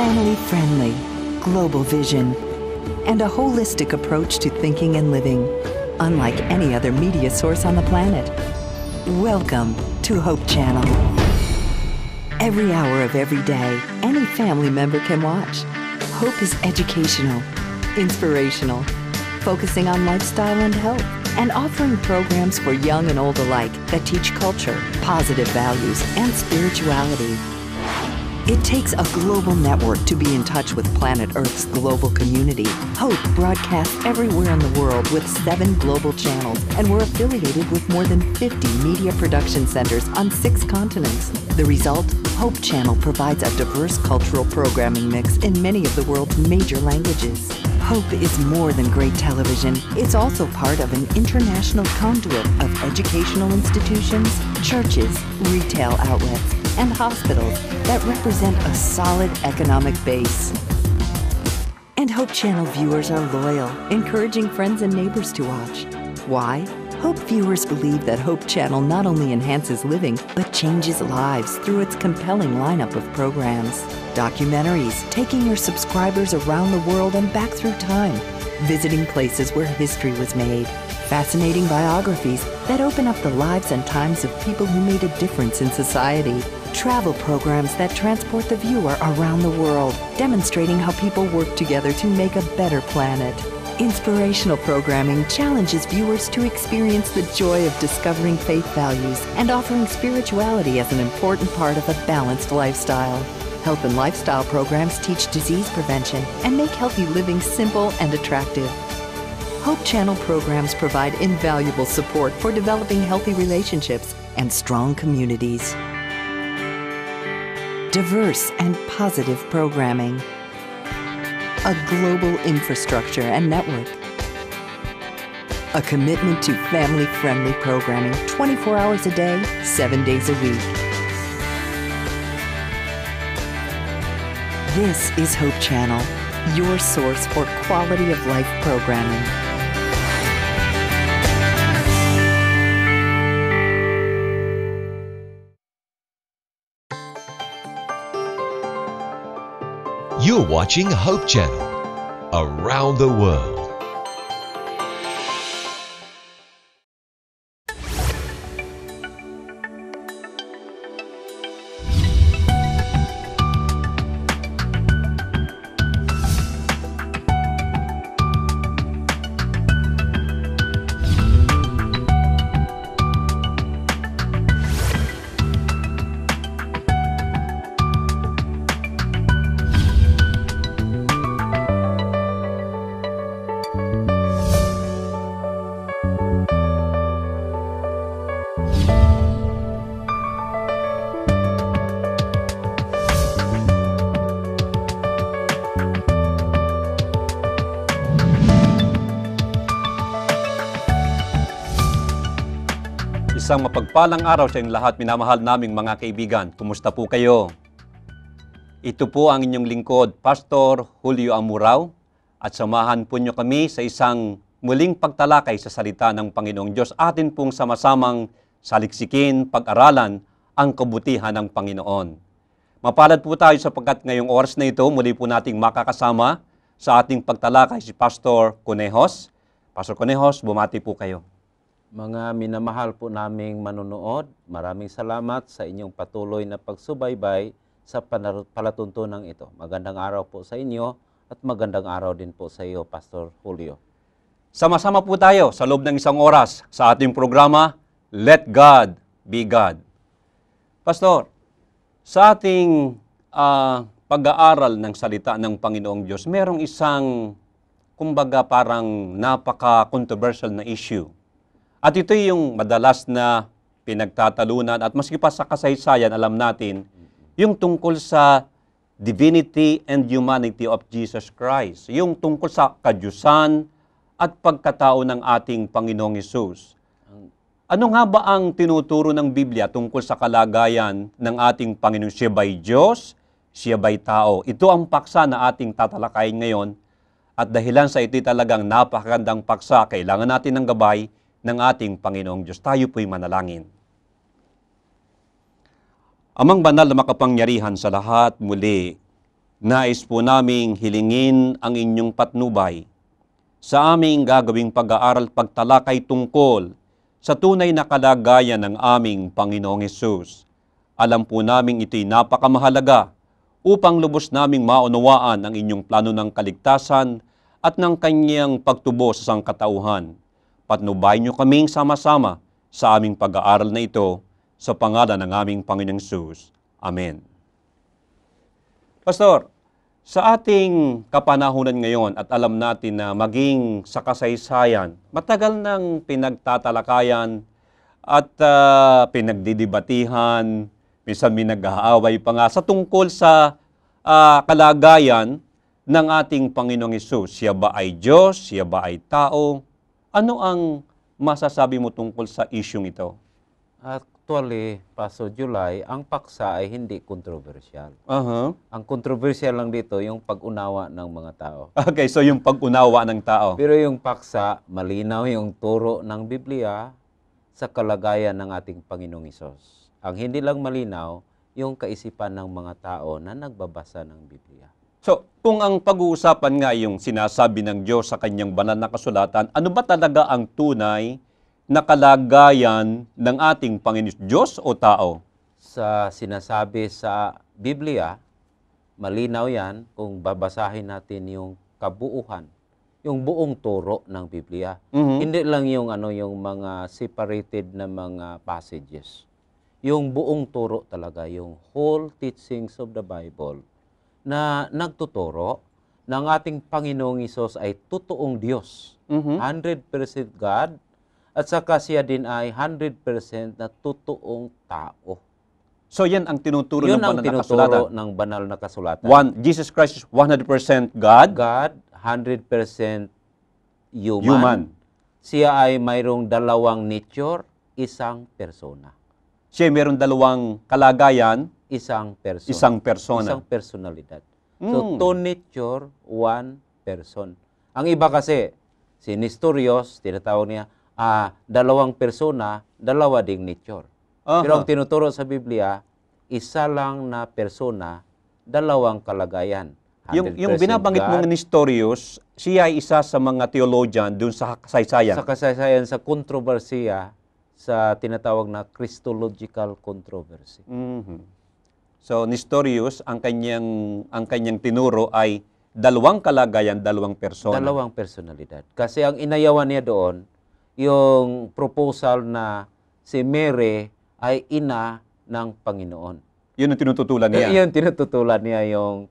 family-friendly, global vision, and a holistic approach to thinking and living, unlike any other media source on the planet. Welcome to Hope Channel. Every hour of every day, any family member can watch. Hope is educational, inspirational, focusing on lifestyle and health, and offering programs for young and old alike that teach culture, positive values, and spirituality. It takes a global network to be in touch with planet Earth's global community. Hope broadcasts everywhere in the world with 7 global channels, and we're affiliated with more than 50 media production centers on 6 continents. The result? Hope Channel provides a diverse cultural programming mix in many of the world's major languages. Hope is more than great television. It's also part of an international conduit of educational institutions, churches, retail outlets, and hospitals that represent a solid economic base. And Hope Channel viewers are loyal, encouraging friends and neighbors to watch. Why? Hope viewers believe that Hope Channel not only enhances living, but changes lives through its compelling lineup of programs. Documentaries, taking your subscribers around the world and back through time, visiting places where history was made. Fascinating biographies that open up the lives and times of people who made a difference in society. Travel programs that transport the viewer around the world, demonstrating how people work together to make a better planet. Inspirational programming challenges viewers to experience the joy of discovering faith values and offering spirituality as an important part of a balanced lifestyle. Health and lifestyle programs teach disease prevention and make healthy living simple and attractive. Hope Channel programs provide invaluable support for developing healthy relationships and strong communities. Diverse and positive programming. A global infrastructure and network. A commitment to family-friendly programming 24 hours a day, 7 days a week. This is Hope Channel, your source for quality of life programming. You're watching Hope Channel around the world. Isang mapagpalang araw sa inyong lahat, minamahal naming mga kaibigan. Kumusta po kayo? Ito po ang inyong lingkod, Pastor Julio Amurao, at samahan po niyo kami sa isang muling pagtalakay sa salita ng Panginoong Diyos. Atin pong sama-samang saliksikin, pag-aralan ang kabutihan ng Panginoon. Mapalad po tayo sapagkat ngayong oras na ito, muli po nating makakasama sa ating pagtalakay si Pastor Conejos. Pastor Conejos, bumati po kayo. Mga minamahal po naming manunood, maraming salamat sa inyong patuloy na pagsubaybay sa palatuntunan ito. Magandang araw po sa inyo at magandang araw din po sa iyo, Pastor Julio. Sama-sama po tayo sa loob ng isang oras sa ating programa, Let God Be God. Pastor, sa ating pag-aaral ng salita ng Panginoong Diyos, merong isang, kumbaga parang napaka-controversial na issue. At ito yung madalas na pinagtatalunan at maski pa sa kasaysayan, alam natin, yung tungkol sa divinity and humanity of Jesus Christ. Yung tungkol sa kadyusan at pagkatao ng ating Panginoong Hesus. Ano nga ba ang tinuturo ng Biblia tungkol sa kalagayan ng ating Panginoon? Siya ba'y Diyos? Siya ba'y tao? Ito ang paksa na ating tatalakayin ngayon. At dahilan sa ito talagang napakagandang paksa, kailangan natin ng gabay ng ating Panginoong Diyos. Tayo po'y manalangin. Amang banal na makapangyarihan sa lahat, muli, Nais po naming hilingin ang inyong patnubay sa aming gagawing pag-aaral pagtalakay tungkol sa tunay na kalagayan ng aming Panginoong Hesus. Alam po namin ito'y napakamahalaga upang lubos naming maunawaan ang inyong plano ng kaligtasan at ng kanyang pagtubo sa sangkatauhan. Patnubayan niyo kaming sama-sama sa aming pag-aaral na ito sa pangalan ng aming Panginoong Hesus. Amen. Pastor, sa ating kapanahunan ngayon at alam natin na maging sa kasaysayan, matagal nang pinagtatalakayan at pinagdidibatihan, minsan may nag-aaway pa nga sa tungkol sa kalagayan ng ating Panginoong Hesus. Siya ba ay Diyos? Siya ba ay tao? Ano ang masasabi mo tungkol sa isyung ito? Actually, Pastor July, ang paksa ay hindi kontrobersyal. Uh-huh. Ang kontrobersyal lang dito yung pag-unawa ng mga tao. Okay, so yung pag-unawa ng tao. Pero yung paksa, malinaw yung turo ng Biblia sa kalagayan ng ating Panginoong Hesus. Ang hindi lang malinaw, yung kaisipan ng mga tao na nagbabasa ng Biblia. So, kung ang pag-uusapan nga yung sinasabi ng Diyos sa kanyang banal na kasulatan, ano ba talaga ang tunay na kalagayan ng ating Panginoon, Diyos o tao? Sa sinasabi sa Biblia, malinaw yan kung babasahin natin yung kabuuhan, yung buong turo ng Biblia. Mhm. Hindi lang yung yung mga separated na mga passages. Yung buong turo talaga, yung whole teachings of the Bible na nagtuturo ng ating Panginoong Hesus ay totoong Diyos. Mhm. 100% God, at saka siya din ay 100% na totoong tao. So yan ang tinuturo Yun ng ang banal na tinuturo kasulatan. ng banal na kasulatan. Jesus Christ is 100% God, God, 100% human. human. Siya ay mayroong dalawang nature, isang persona. Siya meron dalawang kalagayan, Isang persona. isang persona. Isang personalidad. Mm. So, two nature, one person. Ang iba kasi, si Nestorius, tinatawag niya, dalawang persona, dalawa ding nature. Aha. Pero ang tinuturo sa Biblia, isa lang na persona, dalawang kalagayan. Yung 100% binabanggit mong God, Nestorius, siya ay isa sa mga theologian dun sa kasaysayan. sa kasaysayan, sa kontrobersiya, sa tinatawag na Christological controversy. Mhm. So Nestorius, ang kanyang tinuro ay dalawang kalagayan, dalawang persona. Dalawang personalidad. Kasi ang inayawan niya doon, yung proposal na si Mary ay ina ng Panginoon. Yun ang tinututulan niya. Yun, tinututulan niya yung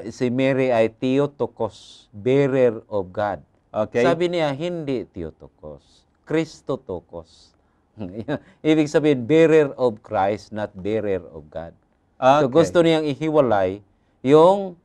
si Mary ay Theotokos, bearer of God. Okay? Sabi niya, hindi Theotokos, Christotokos. Ibig sabihin, bearer of Christ, not bearer of God. So Okay. gusto niyang ihiwalay yung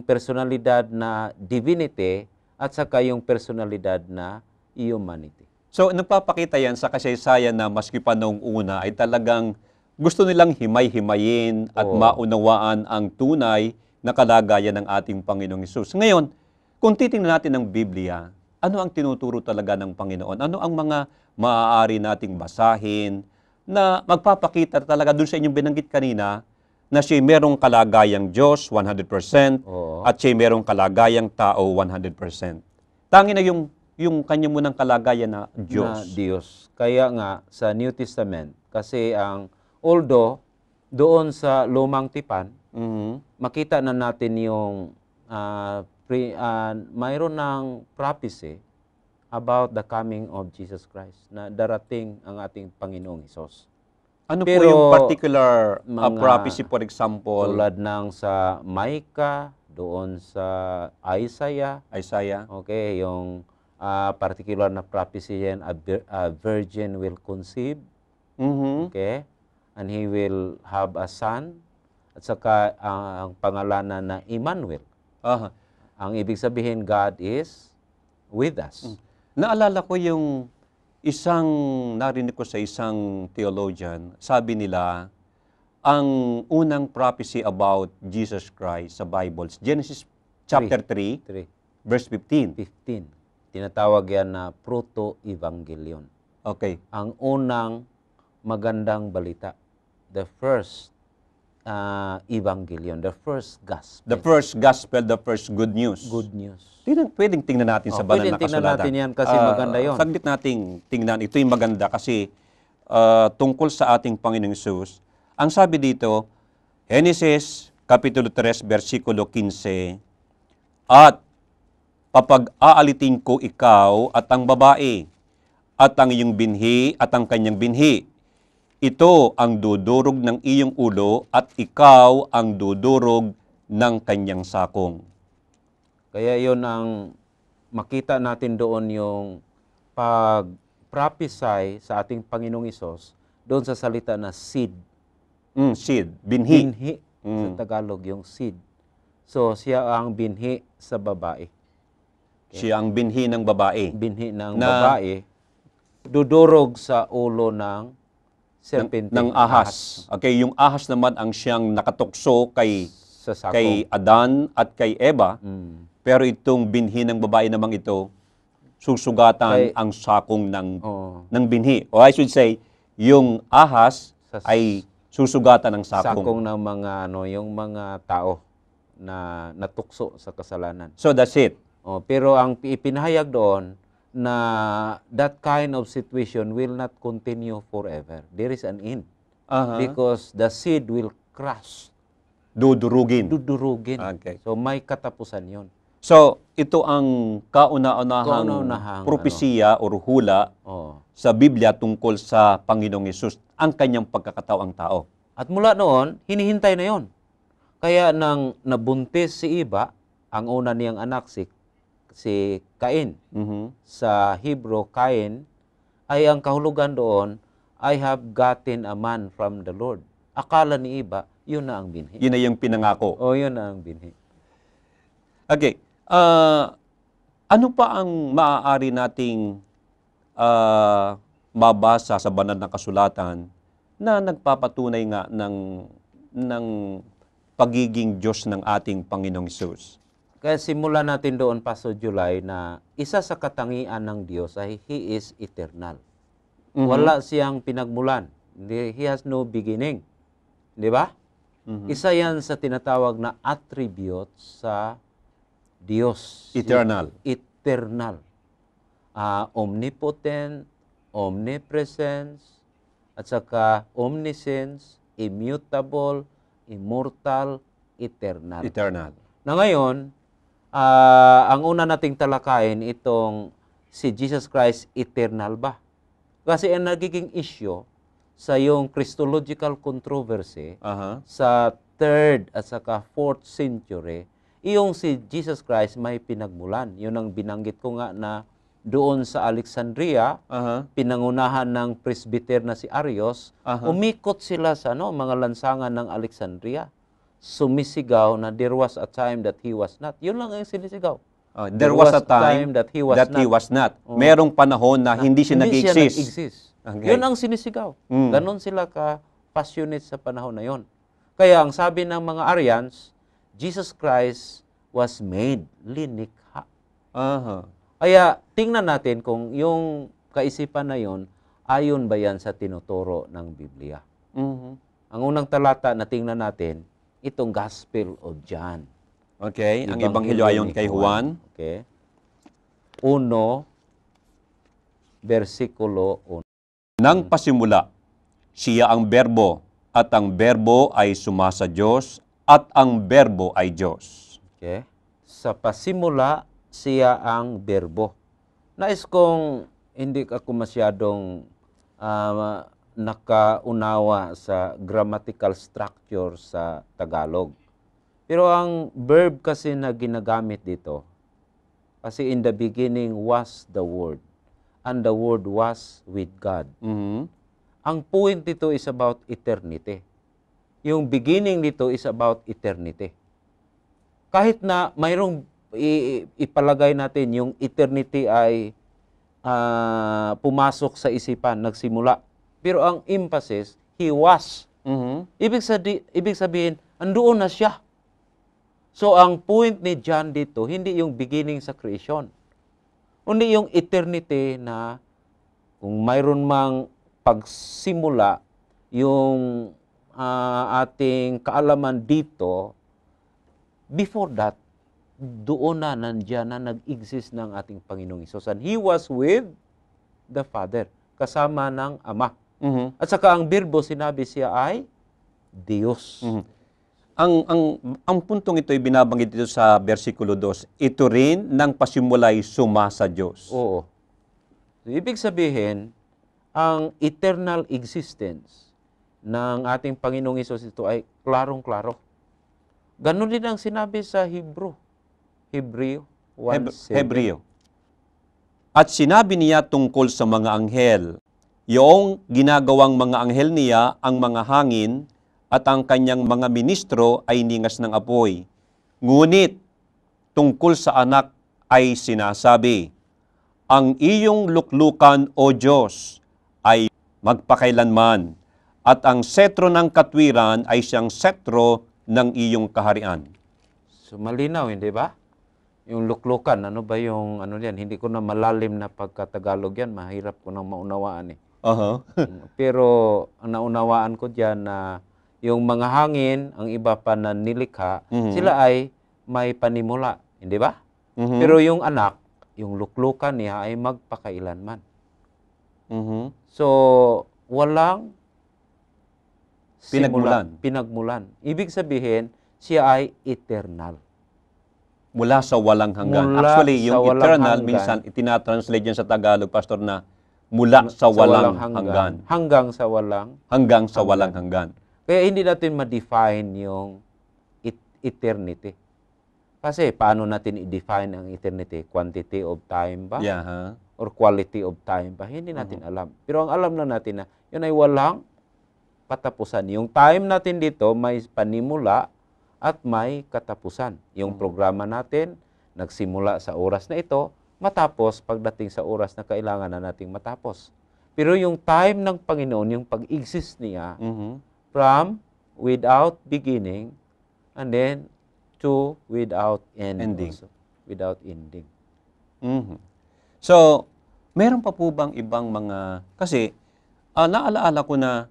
personalidad na divinity at saka yung personalidad na humanity. So nagpapakita yan sa kasaysayan na maski pa noong una ay talagang gusto nilang himay-himayin at Oo. maunawaan ang tunay na kalagayan ng ating Panginoong Hesus. Ngayon, kung titingnan natin ang Biblia, ano ang tinuturo talaga ng Panginoon? Ano ang mga maaari nating basahin na magpapakita talaga dun sa inyong binanggit kanina na siya merong kalagayang Diyos 100% Oo. at siya merong kalagayang tao 100%. Tangin na yung kanya munang kalagayan na Diyos. Na Diyos. Kaya nga sa New Testament, kasi although doon sa Lumang Tipan, Mhm. makita na natin yung mayroon ng prophecy about the coming of Jesus Christ na darating ang ating Panginoong Hesus. Ano po Pero, yung particular mga prophecy, for example, Tulad ng sa Micah, doon sa Isaiah, Isaiah? okay, yung particular na prophecy yan, a virgin will conceive, Mhm. okay, and he will have a son, at saka ang pangalanan na Emmanuel. Aha. Ang ibig sabihin, God is with us. Naalala ko yung narinig ko sa isang theologian, sabi nila, ang unang prophecy about Jesus Christ sa Bible, Genesis chapter 3, 3, verse 15. 15. Tinatawag yan na proto-evangelion. Okay. Ang unang magandang balita. The first evangelion, the first gospel. The first gospel, the first good news. Good news. Pwedeng tingnan natin sa banal na Pwedeng tingnan kasulatan. natin yan kasi maganda yun. Saglit nating tingnan. Ito yung maganda kasi tungkol sa ating Panginoong Hesus. Ang sabi dito, Genesis Kapitulo 3, versikulo 15, at papag-aalitin ko ikaw at ang babae, at ang iyong binhi at ang kanyang binhi. Ito ang dudurog ng iyong ulo at ikaw ang dudurog ng kanyang sakong. Kaya yun ang makita natin doon yung pag-prophesy sa ating Panginoong Hesus doon sa salita na seed. Seed, binhi. Binhi sa Tagalog, yung seed. So, siya ang binhi sa babae. Siya ang binhi ng babae. Binhi ng babae, dudurog sa ulo ng serpente. Ng ahas. Okay, yung ahas naman ang siyang nakatukso kay Sa sakong. kay Adan at kay Eva. Mm. Pero itong binhi ng babae namang ito, susugatan ang sakong ng binhi. Or I should say, yung ahas ay susugatan ng sakong. Sakong ng mga yung mga tao na natukso sa kasalanan. So that's it. Pero ang ipinahayag doon na that kind of situation will not continue forever. There is an end. Because the seed will crush. Dudurugin. Dudurugin. Okay. So may katapusan yon. So ito ang kauna-unahang propesiya o hula sa Biblia tungkol sa Panginoong Hesus, ang kanyang pagkakataong tao. At mula noon, hinihintay na yon. Kaya nang nabuntis si Eva, ang una niyang anak si Cain, sa Hebrew, Cain, ay ang kahulugan doon, I have gotten a man from the Lord. Akala ni Eva, yun na ang binhi. Yun na yung pinangako. Yun na ang binhi. Okay. Ano pa ang maaari nating mabasa sa banal na kasulatan na nagpapatunay nga ng pagiging Diyos ng ating Panginoong Hesus? Kaya simulan natin doon, Pastor July, na isa sa katangian ng Diyos ay He is eternal. Wala siyang pinagmulan. He has no beginning. Di ba? Isa yan sa tinatawag na attributes sa Diyos. Eternal. Eternal. Omnipotent, omnipresence, at saka omniscience, immutable, immortal, eternal. Eternal. Na ngayon, ang una nating talakayin itong si Jesus Christ, eternal ba? Kasi ang nagiging issue sa yung Christological controversy sa 3rd at saka 4th century, yung si Jesus Christ may pinagmulan. Yun ang binanggit ko nga na doon sa Alexandria, pinangunahan ng presbyter na si Arius, umikot sila sa mga lansangan ng Alexandria. Sumisigaw na there was a time that he was not. Yun lang ang sinisigaw. There was a time that he was not. Merong panahon na hindi siya nag-exist. Okay. Yun ang sinisigaw. Ganon sila ka-passionate sa panahon na yon. Kaya ang sabi ng mga Arians, Jesus Christ was made, linikha. Kaya tingnan natin kung yung kaisipan na yon, ayon ba yan sa tinuturo ng Biblia. Ang unang talata na tingnan natin, itong Gospel of John. Okay, ang Ebanghelyo ayon kay Juan. Okay. 1, versikulo 1. Nang pasimula, siya ang berbo, at ang berbo ay sumasa Diyos, at ang berbo ay Diyos. Okay. Sa pasimula, siya ang berbo. Nais kong hindi ako masyadong nakaunawa sa grammatical structure sa Tagalog. Pero ang verb kasi na ginagamit dito, kasi in the beginning was the Word, and the Word was with God. Ang point dito is about eternity. Yung beginning dito is about eternity. Kahit na mayroong ipalagay natin yung eternity ay pumasok sa isipan, nagsimula. Pero ang emphasis, He was. Ibig sabihin, andoon na siya. So ang point ni John dito, hindi yung beginning sa creation. Kundi yung eternity na kung mayroon mang pagsimula, yung ating kaalaman dito, before that, doon na nandiyan na nag-exist ng ating Panginoong Hesus. And He was with the Father, kasama ng Ama. Mhm. At saka ang birbo, sinabi siya ay Diyos. Mhm. Ang puntong ito ay binabanggit dito sa versikulo 2. Ito rin ng pasimulay suma sa Diyos. Oo. So, ibig sabihin, ang eternal existence ng ating Panginoong Hesus ito ay klarong-klaro. Ganon din ang sinabi sa Hebreo 1:7. Hebreo. At sinabi niya tungkol sa mga anghel, yung ginagawang mga anghel niya ang mga hangin at ang kanyang mga ministro ay ningas ng apoy. Ngunit tungkol sa anak ay sinasabi, ang iyong luklukan, O Diyos, ay magpakailanman, at ang setro ng katwiran ay siyang setro ng iyong kaharian. So malinaw, hindi ba? Yung luklukan, ano ba yung ano yan? Hindi ko na malalim na pagkatagalog yan. Mahirap ko nang maunawaan eh. Aha. Pero ang naunawaan ko diyan na yung mga hangin, ang iba pa na nilikha, sila ay may panimula, hindi ba? Mhm. Pero yung anak, yung luklukan niya ay magpakailanman. Mhm. So, walang Pinagmulan. Pinagmulan. Ibig sabihin, siya ay eternal. Mula sa walang hanggan. Mula Actually, yung sa walang eternal, hanggan. minsan itinatranslate yan sa Tagalog, Pastor, na mula sa walang hanggan. Hanggang sa walang. Hanggang sa walang hanggan. Kaya hindi natin ma-define yung eternity. Kasi paano natin i-define ang eternity? Quantity of time ba? Yeah, ha? Or quality of time ba? Hindi natin alam. Pero ang alam lang natin na yun ay walang katapusan. Yung time natin dito may panimula at may katapusan. Yung programa natin nagsimula sa oras na ito, matapos pagdating sa oras na kailangan na nating matapos. Pero yung time ng Panginoon, yung pag-exist niya, Mhm. from without beginning and then to without end Ending. also. Without ending. Mhm. So, meron pa po bang ibang mga, kasi naalaala ko na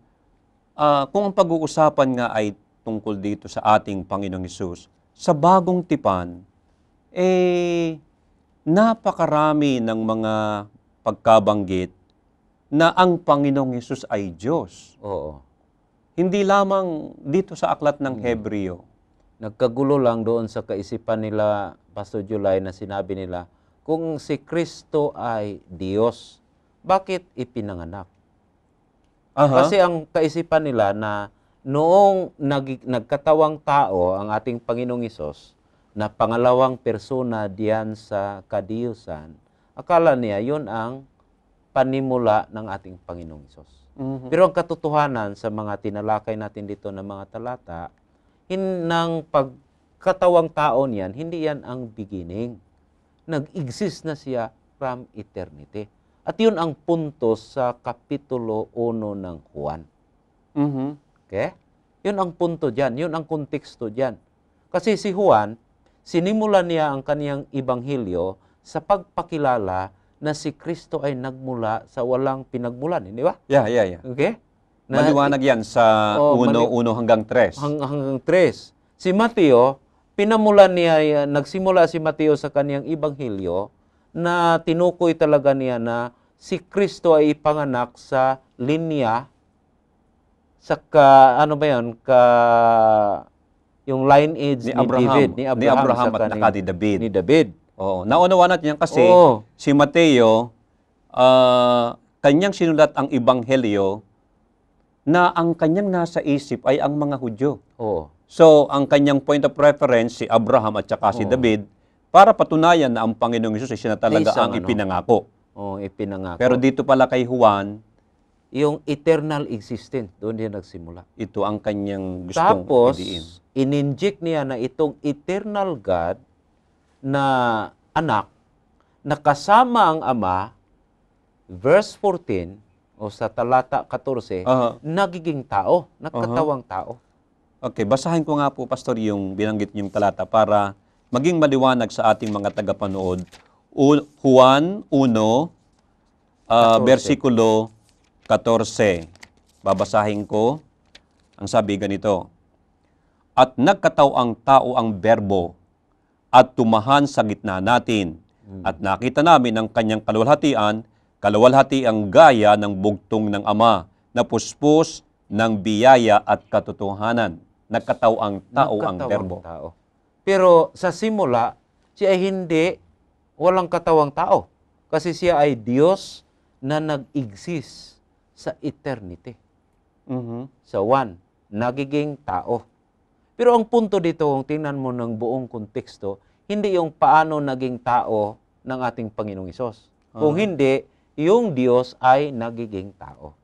kung ang pag-uusapan nga ay tungkol dito sa ating Panginoong Hesus, sa bagong tipan, napakarami ng mga pagkabanggit na ang Panginoong Hesus ay Diyos. Oo. Hindi lamang dito sa aklat ng Hebreo. Nagkagulo lang doon sa kaisipan nila, Pastor July, na sinabi nila, kung si Kristo ay Diyos, bakit ipinanganak? Aha. Kasi ang kaisipan nila na noong nagkatawang tao ang ating Panginoong Hesus, na pangalawang persona diyan sa kadiyusan, akala niya yun ang panimula ng ating Panginoong Hesus. Mhm. Pero ang katotohanan sa mga tinalakay natin dito ng mga talata, ng pagkatawang tao niyan, hindi yan ang beginning. Nag-exist na siya from eternity. At yun ang punto sa Kapitulo 1 ng Juan. Mhm. Okay? Yun ang punto dyan. Yun ang konteksto dyan. Kasi si Juan, sinimulan niya ang kaniyang ibanghilyo sa pagpakilala na si Kristo ay nagmula sa walang pinagmulan. Hindi ba? Yeah. Okay? Maliwanag yan sa 1 hanggang 3. Hanggang 3. Si Mateo, pinamulan niya, nagsimula si Mateo sa kaniyang ibanghilyo na tinukoy talaga niya na si Kristo ay ipanganak sa linya sa yung lineage ni David, ni Abraham at saka ni David. Ni David. Oo. Naunawa natin yan kasi Oo. si Mateo, kanyang sinulat ang Ebanghelyo na ang kanyang nasa isip ay ang mga Hudyo. Oo. So, ang kanyang point of reference, si Abraham at saka si David, para patunayan na ang Panginoong Hesus ay siya na talaga Isang ang ipinangako. Oo, ipinangako. Pero dito pala kay Juan, yung eternal existence, doon din nagsimula. ito ang kanyang gustong Tapos, idiin. in-inject niya na itong eternal God na anak na kasama ang Ama, verse 14, o sa talata 14, Aha. nagiging tao, nagkatawang tao. Okay, basahin ko nga po, Pastor, yung binanggit niyong talata para maging maliwanag sa ating mga tagapanood. Juan 1, 14. versikulo 14. Babasahin ko. Ang sabi ganito, at nagkataw ang tao ang berbo at tumahan sa gitna natin. At nakita namin ang kanyang kaluwalhatiang gaya ng bugtong ng Ama, na puspos ng biyaya at katotohanan. Nagkataw ang tao ang Nagkatawang berbo. tao. Pero sa simula, siya ay walang katawang tao. Kasi siya ay Diyos na nag-exist sa eternity. Sa one, nagiging tao. Pero ang punto dito, kung tingnan mo ng buong konteksto, hindi yung paano naging tao ng ating Panginoong Hesus. Kung hindi, yung Diyos ay nagiging tao.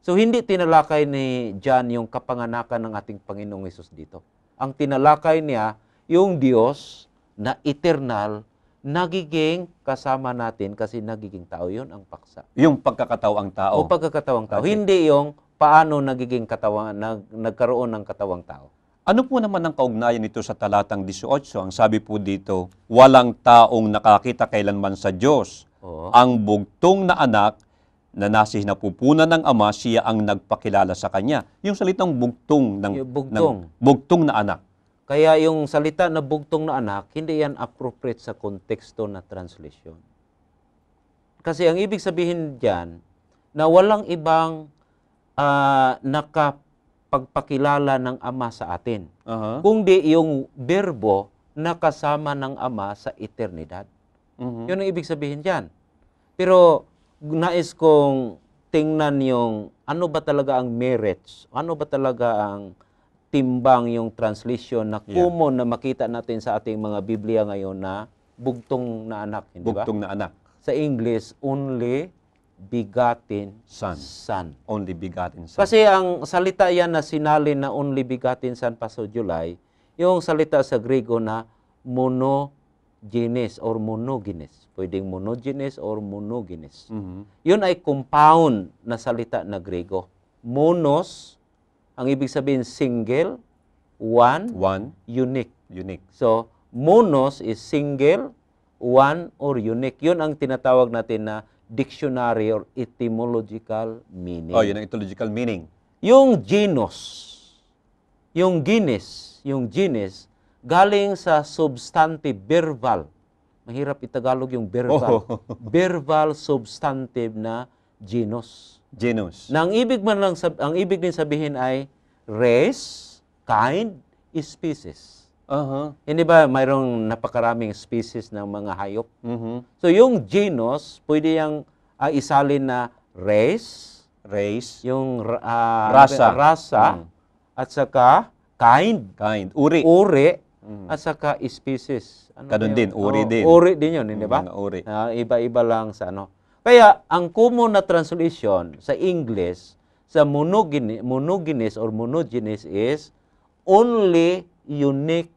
So, hindi tinalakay ni John yung kapanganakan ng ating Panginoong Hesus dito. Ang tinalakay niya, yung Diyos na eternal, nagiging kasama natin kasi nagiging tao. Yun ang paksa. Yung pagkakatawang tao. O pagkakatawang tao. Okay. Hindi yung paano nagiging nagkaroon ng katawang tao. Ano po naman ang kaugnayan nito sa talatang 18? Ang sabi po dito, walang taong nakakita kailanman sa Diyos. Oo. Ang bugtong na anak na nasa hinapupunan ng Ama, siya ang nagpakilala sa Kanya. Yung salitang bugtong Yung bugtong. bugtong na anak. Kaya yung salita na bugtong na anak, hindi yan appropriate sa konteksto na translation. Kasi ang ibig sabihin diyan na walang ibang nakapagpakilala ng Ama sa atin. Kundi yung berbo na kasama ng Ama sa eternidad. Yun ang ibig sabihin diyan. Pero nais kong tingnan yung ano ba talaga ang merits, ano ba talaga ang timbang yung translation na common na makita natin sa ating mga Biblia ngayon na bugtong na anak, hindi ba? Bugtong na anak. Sa English, only begotten Son. son. Only begotten Son. Kasi ang salita yan na sinalin na only begotten son, Pastor July, yung salita sa Grego na monogenes or monogenes. Pwedeng monogenes or monogenes. Yun ay compound na salita na Grego. Monos, ang ibig sabihin single, one, unique. Unique. So, monos is single, one, or unique. Yun ang tinatawag natin na dictionary or etymological meaning. Oh, yun ang etymological meaning. Yung genus, yung genus, galing sa substantive verbal. Mahirap itagalog yung verbal. Verbal substantive na genus. Genus. Na ang ibig din sabihin ay race, kind, species. Hindi ba mayroong napakaraming species ng mga hayop? So yung genus, pwede yung isalin na race, yung rasa, at saka kind, uri, at saka species. Ganun din, uri din. Uri din yun, hindi ba? Uri. Iba-iba lang sa ano. Kaya, ang common na translation sa English, sa monogenes or monogenes is only unique,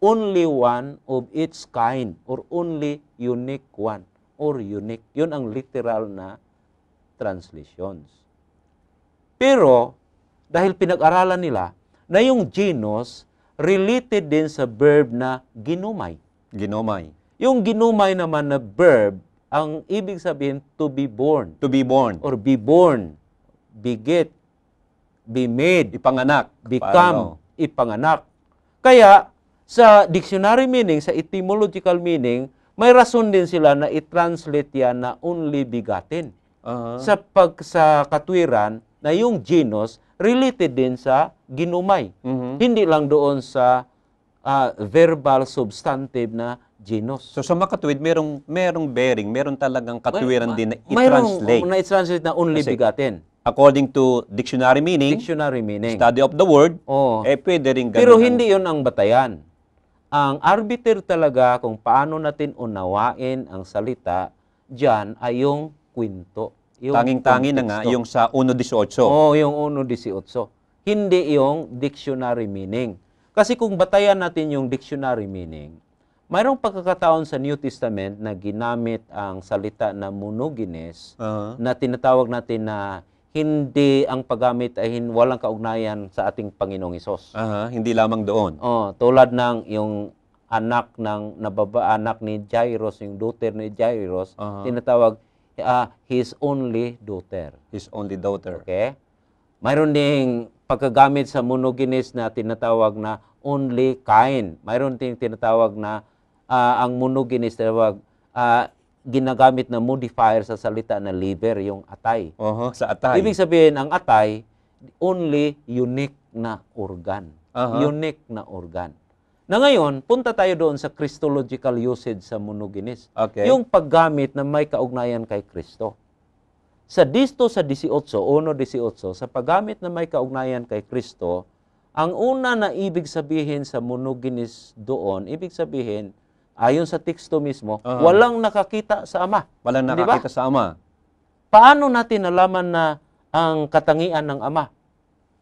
only one of its kind, or only unique one, or unique. Yun ang literal na translations. Pero, dahil pinag-aralan nila, na yung genus, related din sa verb na ginumay. Yung ginumay naman na verb, ang ibig sabihin, to be born. To be born. Or be born, beget, be made, Ipanganak. become, ipanganak. Kaya, sa dictionary meaning, sa etymological meaning, may rason din sila na i-translate yan na only begotten. Sa katwiran, na yung genus, related din sa ginumay. Hindi lang doon sa verbal substantive na genus. So sa makatuwid, merong bearing, meron talagang katwiran din na i-translate. Mayroong na-translate na only Kasi, begotten. According to dictionary meaning, study of the word, pwede rin ganun. Pero hindi yon ang batayan. Ang arbiter talaga kung paano natin unawain ang salita, dyan ay yung kwento. Tanging-tangi na nga yung sa 1.18. Yung 1.18. Hindi yung dictionary meaning. Kasi kung batayan natin yung dictionary meaning, mayroong pagkakataon sa New Testament na ginamit ang salita na monogenes na tinatawag natin na hindi ang paggamit ay walang kaugnayan sa ating Panginoong Hesus. Hindi lamang doon. Tulad ng yung anak ni Jairus, yung daughter ni Jairus, tinatawag his only daughter. His only daughter. Okay? Mayroon ding pagkagamit sa monogenes na tinatawag na only kind. Mayroon din tinatawag na ang monogenes tinatawag ginagamit na modifier sa salita na liver, yung atay. Sa atay. Ibig sabihin, ang atay, only unique na organ. Unique na organ. Na ngayon, punta tayo doon sa Christological usage sa monogenes. Okay. Yung paggamit na may kaugnayan kay Kristo. Sa 1:18, sa paggamit na may kaugnayan kay Kristo, ang una na ibig sabihin sa monogenes doon, ibig sabihin, ayon sa teksto mismo, walang nakakita sa Ama. Walang nakakita sa Ama. Paano natin nalaman na ang katangian ng Ama?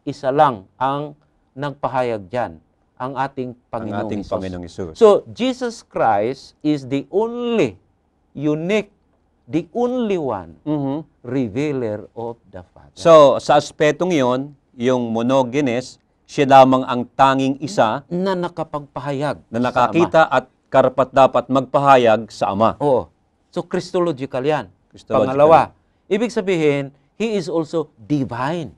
Isa lang ang nagpahayag dyan, ang ating Panginoong Hesus. So, Jesus Christ is the only unique, the only one revealer of the Father. So, sa aspetong yon, yung monogenes, siya lamang ang tanging isa na nakapagpahayag na nakakita at karapat dapat magpahayag sa Ama. Oo. So, Christological yan. Christological. Pangalawa, ibig sabihin, He is also divine.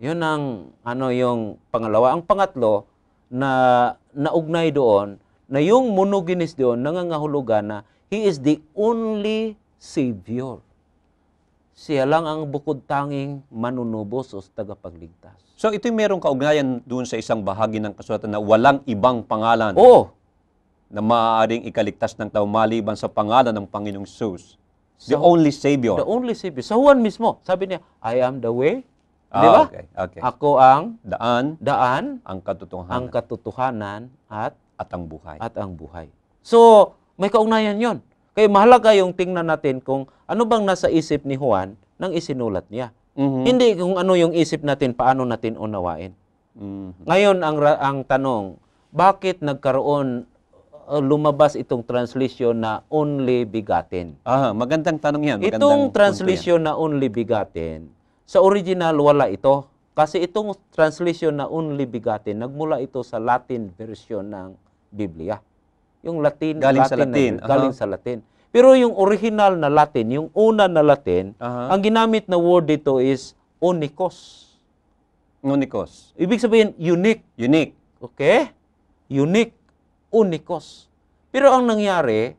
Yun ang yung pangalawa. Ang pangatlo na naugnay doon, na yung monogenes doon, nangangahulugan na He is the only Savior. Siya lang ang bukod tanging manunubos o tagapagligtas. So, ito yung merong kaugnayan doon sa isang bahagi ng kasulatan na walang ibang pangalan. Oo. Na maaaring ikaligtas ng tao maliban sa pangalan ng Panginoong Hesus. The only Savior. The only Savior. Sa Juan mismo, sabi niya, I am the way. Di ba? Okay. Ako ang daan, ang katotohanan at ang buhay. So, may kaugnayan yon. Kaya mahalaga yung tingnan natin kung ano bang nasa isip ni Juan nang isinulat niya. Hindi kung ano yung isip natin, paano natin unawain. Ngayon, ang tanong, bakit nagkaroon lumabas itong translation na only begotten? Magandang tanong yan. Itong translation na only begotten, sa original wala ito. Kasi itong translation na only begotten, nagmula ito sa Latin version ng Biblia. Yung Latin. Galing sa Latin. Pero yung original na Latin, yung una na Latin, ang ginamit na word dito is unikos. Unikos. Ibig sabihin, unique. Unique. Okay? Unique. Unikos. Pero ang nangyari,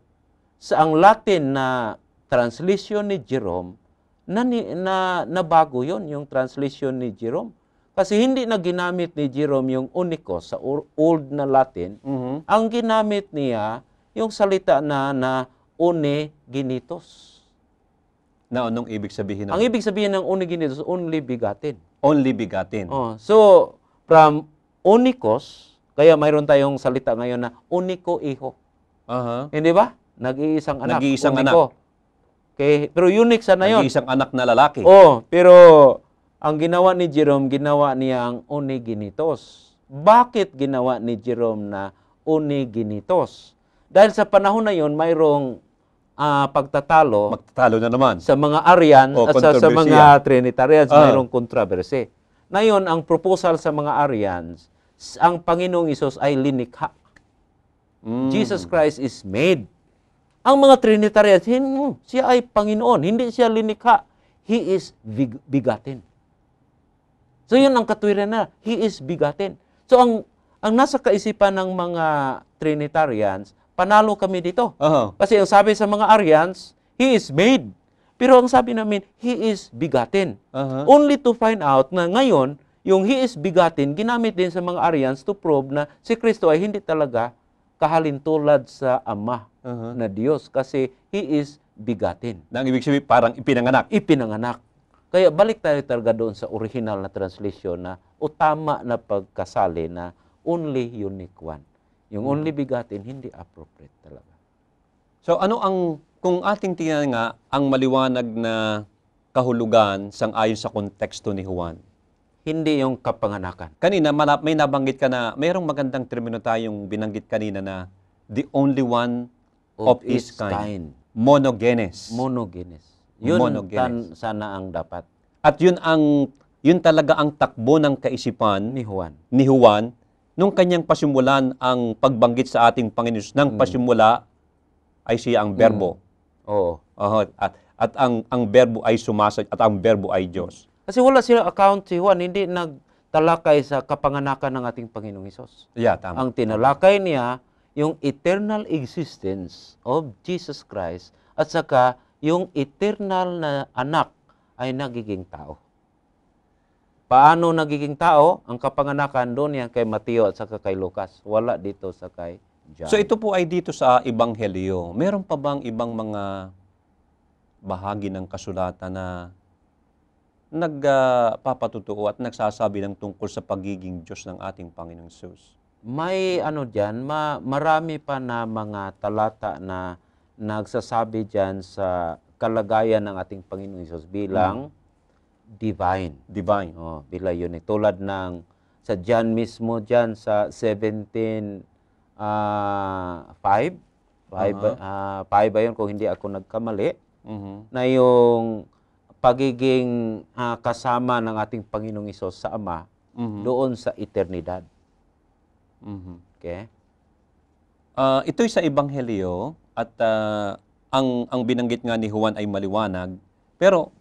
sa ang Latin na translation ni Jerome, nabago yon yung translation ni Jerome. Kasi hindi na ginamit ni Jerome yung unikos sa old na Latin. Ang ginamit niya, yung salita na unigenitos. Na anong ibig sabihin? Ang ibig sabihin ng unigenitos, only begotten. Only begotten. So, from unikos, kaya mayroon tayong salita ngayon na uniko iho. Hindi ba? Nag-iisang anak. Nag-iisang anak. Okay, pero unique sana yun. Nag-iisang anak na lalaki. Pero ang ginawa ni Jerome, ginawa niyang unigenitos. Bakit ginawa ni Jerome na unigenitos? Dahil sa panahon na yon, mayroong pagtatalo. Magtatalo na naman. Sa mga Arians at sa mga Trinitarians, mayroong controversy. Ngayon, ang proposal sa mga Arians, ang Panginoong Hesus ay linikha. Jesus Christ is made. Ang mga Trinitarians, siya ay Panginoon, hindi siya linikha. He is begotten. So yun ang katwiran na, He is begotten. So ang nasa kaisipan ng mga Trinitarians, panalo kami dito. Kasi ang sabi sa mga Arians, He is made. Pero ang sabi namin, He is begotten. Only to find out na ngayon, yung He is begotten, ginamit din sa mga Arians to prove na si Kristo ay hindi talaga kahalintulad sa Ama na Diyos kasi He is begotten. Nang ibig sabihin, parang ipinanganak. Ipinanganak. Kaya balik tayo talaga doon sa original na translation na o tama na pagkasali na only unique one. Yung only begotten, hindi appropriate talaga. So kung ating tingnan nga, ang maliwanag na kahulugan sang-ayon sa konteksto ni Juan. Hindi yung kapanganakan. Kanina, may nabanggit ka na, mayroong magandang termino tayong binanggit kanina na the only one of its kind. Monogenes. Yun sana ang dapat. At yun talaga ang takbo ng kaisipan Ni Juan nung kanyang pasimulan ang pagbanggit sa ating Panginoon. Nang pasimula ay siya ang berbo. Oo. At ang berbo ay sumasad at ang berbo ay Diyos. Kasi wala sila account si Juan, hindi nagtalakay sa kapanganakan ng ating Panginoong Hesus. Yeah, tama. Ang tinalakay niya, yung eternal existence of Jesus Christ at saka yung eternal na anak ay nagiging tao. Paano nagiging tao? Ang kapanganakan doon yan kay Mateo at saka kay Lucas. Wala dito sa kay John. So ito po ay dito sa Ebanghelyo. Meron pa bang ibang mga bahagi ng kasulatan na nagpapatutuo at nagsasabi ng tungkol sa pagiging Diyos ng ating Panginoong Hesus? May ano dyan, marami pa na mga talata na nagsasabi dyan sa kalagayan ng ating Panginoong Hesus bilang divine. Divine. Oh, bilang yun. Tulad ng sa John mismo dyan sa 17:5. 5 ba yun kung hindi ako nagkamali? Na yung pagiging kasama ng ating Panginoong Hesus sa Ama doon sa eternidad. Okay? Ito'y sa Ebanghelyo at ang binanggit nga ni Juan ay maliwanag. Pero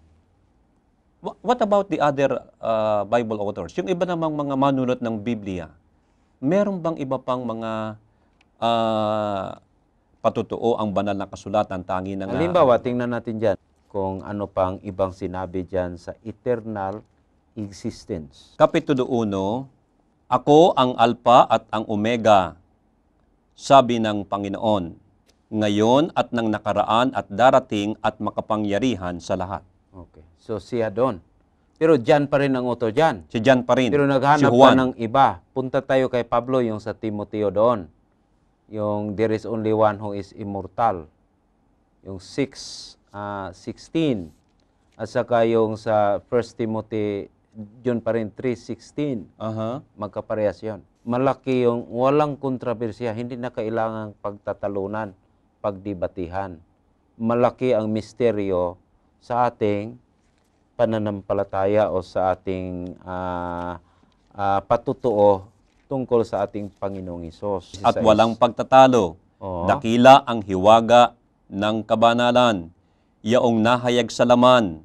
what about the other Bible authors? Yung iba namang mga manunod ng Biblia, meron bang iba pang mga patutuo ang banal na kasulatan tangi na nga? Halimbawa, tingnan natin dyan kung ano pang ibang sinabi dyan sa eternal existence. Kapitulo 1, Ako ang Alpha at ang Omega, sabi ng Panginoon, ngayon at ng nakaraan at darating at makapangyarihan sa lahat. Okay. So siya doon. Pero John pa rin ang author dyan. Si John pa rin. Pero naghanap si pa Juan. ng iba. Punta tayo kay Pablo, yung sa Timoteo doon. Yung there is only one who is immortal. Yung 6:16. At saka yung sa 1 Timothy, yun pa rin 3:16. Magkaparehas yun. Malaki yung walang kontrobersya, hindi na kailangang pagtatalunan, pagdibatihan. Malaki ang misteryo sa ating pananampalataya o sa ating patutuo tungkol sa ating Panginoong Hesus. At walang pagtatalo. Dakila ang hiwaga ng kabanalan. Yaong nahayag sa laman,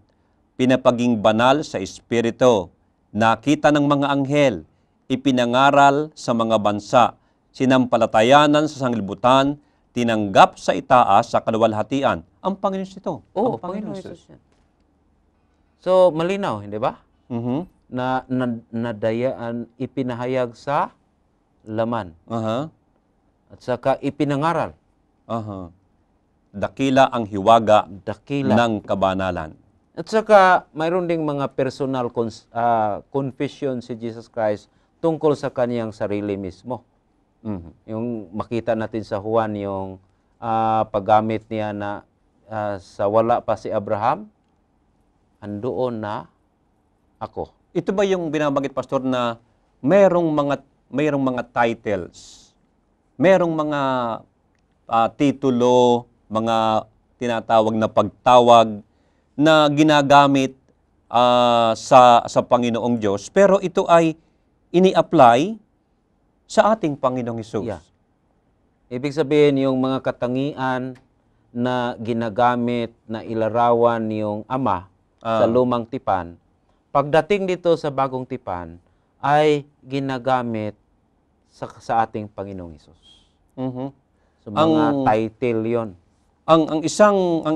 pinapaging banal sa Espiritu, nakita ng mga anghel, ipinangaral sa mga bansa, sinampalatayanan sa sanglibutan, tinanggap sa itaas sa kaluwalhatian. Ang Panginoon ito. Oo, ang Panginoon Hesus yan. So, malinaw, hindi ba? Na nadayaan, ipinahayag sa laman. At saka ipinangaral. Dakila ang hiwaga Dakila. ng kabanalan. At saka, mayroon ding mga personal confession si Jesus Christ tungkol sa kaniyang sarili mismo. Yung makita natin sa Juan, yung paggamit niya na sa wala pa si Abraham, andoon na ako. Ito ba yung binabanggit, Pastor, na mayroong mga titles, mayroong mga titulo, mga tinatawag na pagtawag na ginagamit sa Panginoong Diyos, pero ito ay ini-apply sa ating Panginoong Hesus. Yeah. Ibig sabihin, yung mga katangian na ginagamit na ilarawan yung Ama sa lumang tipan, pagdating dito sa bagong tipan, ay ginagamit sa ating Panginoong Hesus. So, mga title yon. Ang isang